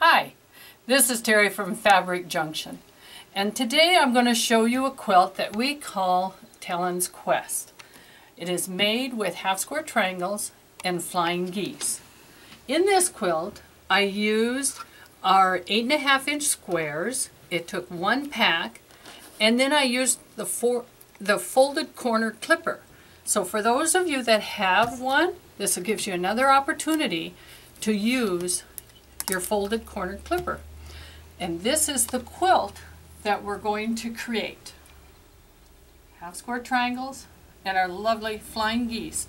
Hi, this is Terry from Fabric Junction, and today I'm going to show you a quilt that we call Talen's Quest. It is made with half square triangles and flying geese. In this quilt I used our 8.5-inch squares. It took one pack, and then I used the folded corner clipper. So for those of you that have one, this gives you another opportunity to use your folded corner clipper. And this is the quilt that we're going to create. Half square triangles and our lovely flying geese.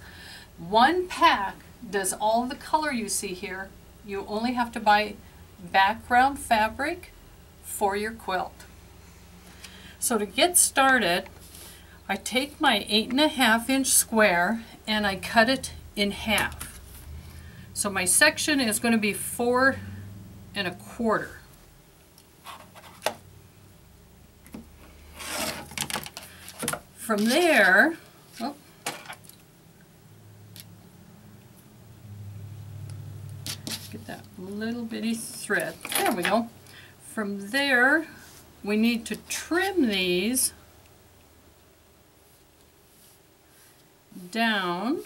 One pack does all the color you see here. You only have to buy background fabric for your quilt. So to get started, I take my 8.5-inch square and I cut it in half. So my section is going to be 4 1/4. From there, get that little bitty thread. There we go. From there, we need to trim these down.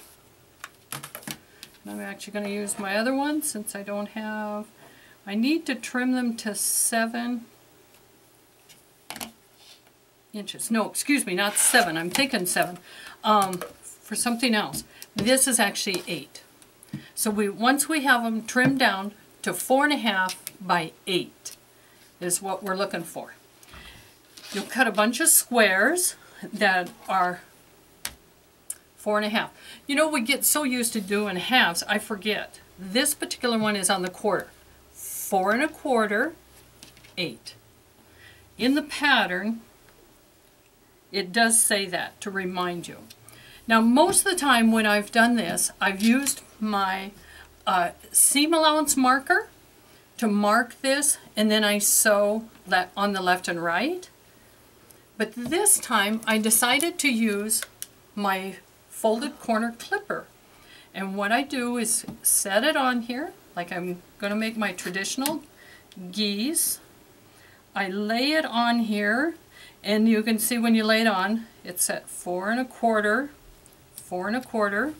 I'm actually going to use my other one since I need to trim them to 7 inches. No, excuse me, not 7. I'm thinking 7 for something else. This is actually 8. So once we have them trimmed down to 4.5 by 8 is what we're looking for. You'll cut a bunch of squares that are 4.5. You know, we get so used to doing halves, I forget. This particular one is on the quarter. 4 1/4, 8. In the pattern, it does say that to remind you. Now, most of the time when I've done this, I've used my seam allowance marker to mark this, and then I sew that on the left and right. But this time, I decided to use my folded corner clipper. And what I do is set it on here, like I'm going to make my traditional geese. I lay it on here, and you can see when you lay it on, it's at 4 1/4, 4 1/4.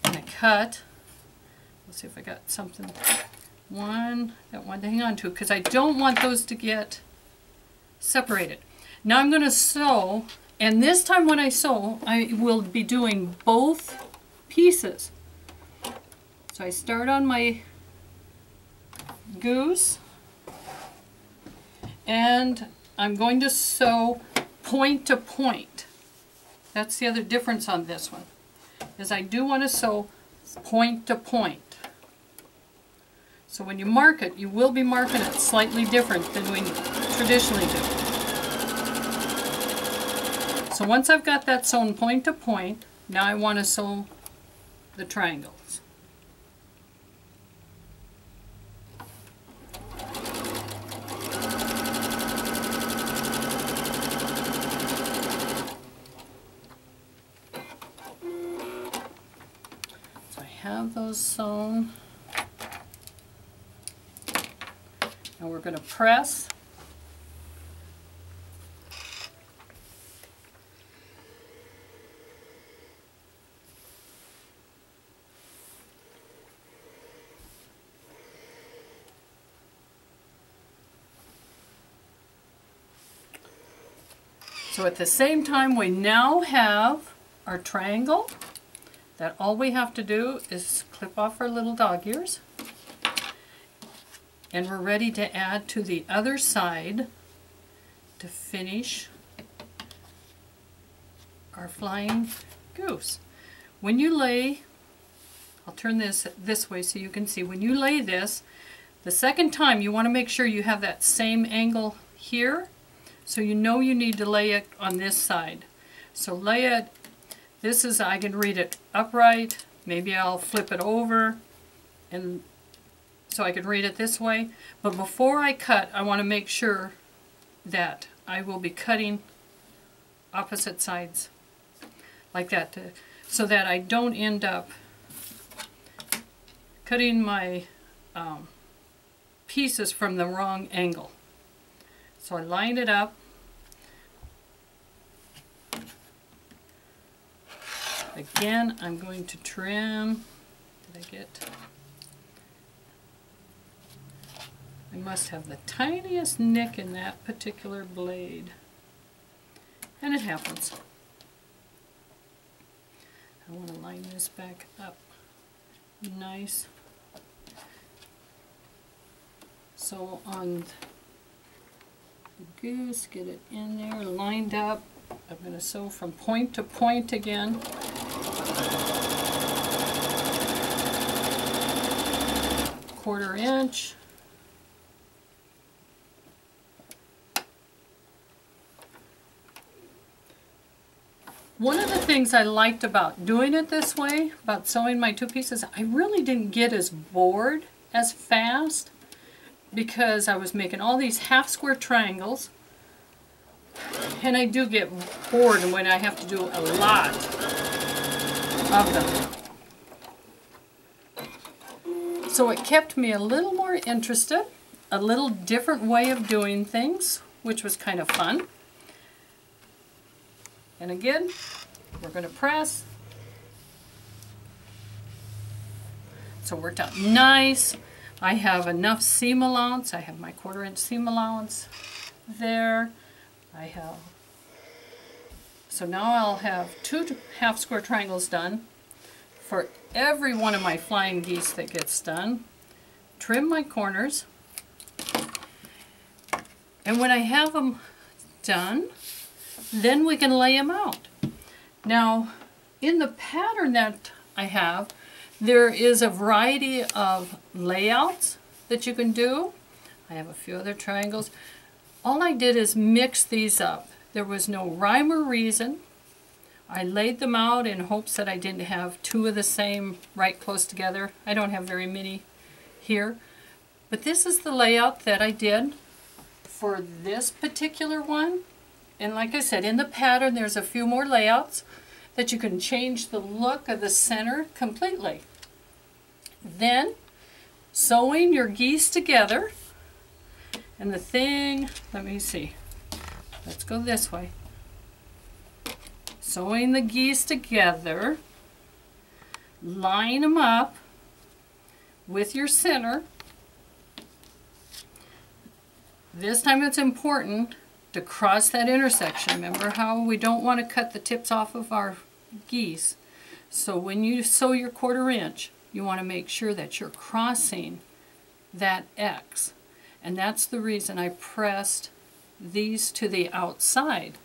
And I cut. Let's see if I got something. Got one to hang on to, because I don't want those to get separated. Now I'm going to sew, and this time when I sew, I will be doing both pieces. So I start on my goose, and I'm going to sew point to point. That's the other difference on this one, is I do want to sew point to point. So when you mark it, you will be marking it slightly different than we traditionally do. So once I've got that sewn point to point, now I want to sew the triangles. So I have those sewn. Now we're going to press. So at the same time, we now have our triangle that all we have to do is clip off our little dog ears. And we're ready to add to the other side to finish our flying goose. When you lay, I'll turn this way so you can see, when you lay this, the second time you want to make sure you have that same angle here. So you know you need to lay it on this side. So lay it, I can read it upright, maybe I'll flip it over, and so I can read it this way. But before I cut, I want to make sure that I will be cutting opposite sides like that, so that I don't end up cutting my pieces from the wrong angle. So I lined it up. Again, I'm going to trim. Did I get? I must have the tiniest nick in that particular blade. And it happens. I want to line this back up nice. So on the goose, get it in there, lined up. I'm going to sew from point to point again. Quarter inch. One of the things I liked about doing it this way, about sewing my two pieces, I really didn't get as bored as fast because I was making all these half square triangles, and I do get bored when I have to do a lot of them. So it kept me a little more interested, a little different way of doing things, which was kind of fun. And again, we're going to press. So it worked out nice. I have enough seam allowance. I have my 1/4 inch seam allowance there. So now I'll have 2 half square triangles done for every one of my flying geese that gets done. Trim my corners. And when I have them done, then we can lay them out. Now, in the pattern that I have, there is a variety of layouts that you can do. I have a few other triangles. All I did is mix these up. There was no rhyme or reason. I laid them out in hopes that I didn't have 2 of the same right close together. I don't have very many here. But this is the layout that I did for this particular one. And like I said, in the pattern there's a few more layouts that you can change the look of the center completely. Then, sewing your geese together, and the thing, let me see, let's go this way. Sewing the geese together, line them up with your center. This time it's important to cross that intersection. Remember how we don't want to cut the tips off of our geese. So when you sew your 1/4 inch, you want to make sure that you're crossing that X. And that's the reason I pressed these to the outside.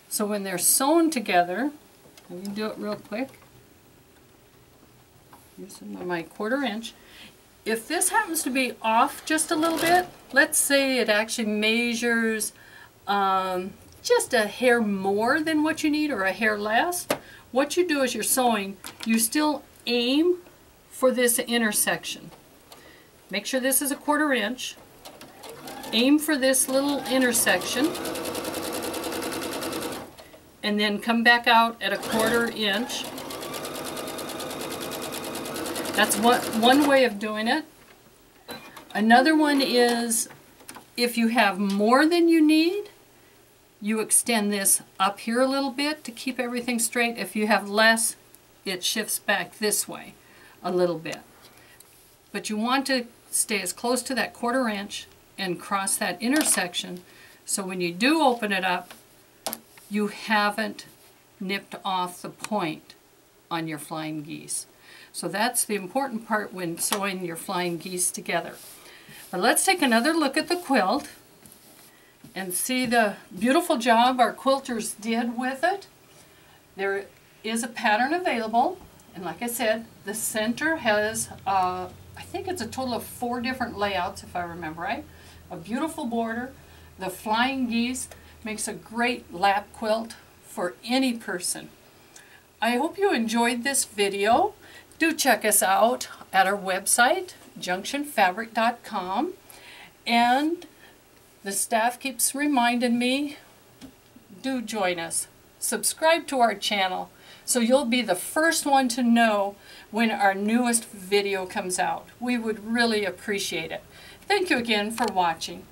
So when they're sewn together, let me do it real quick. Using my 1/4 inch. If this happens to be off just a little bit, let's say it actually measures just a hair more than what you need or a hair less, what you do as you're sewing, you still aim for this intersection. Make sure this is a 1/4 inch. Aim for this little intersection and then come back out at a 1/4 inch. That's one way of doing it. Another one is if you have more than you need, you extend this up here a little bit to keep everything straight. If you have less, it shifts back this way a little bit. But you want to stay as close to that 1/4 inch and cross that intersection so when you do open it up, you haven't nipped off the point on your flying geese. So that's the important part when sewing your flying geese together. But let's take another look at the quilt and see the beautiful job our quilters did with it. There is a pattern available, and like I said, the center has, I think it's a total of 4 different layouts if I remember right. A beautiful border. The flying geese makes a great lap quilt for any person. I hope you enjoyed this video. Do check us out at our website, junctionfabric.com, and the staff keeps reminding me, do join us. Subscribe to our channel so you'll be the first one to know when our newest video comes out. We would really appreciate it. Thank you again for watching.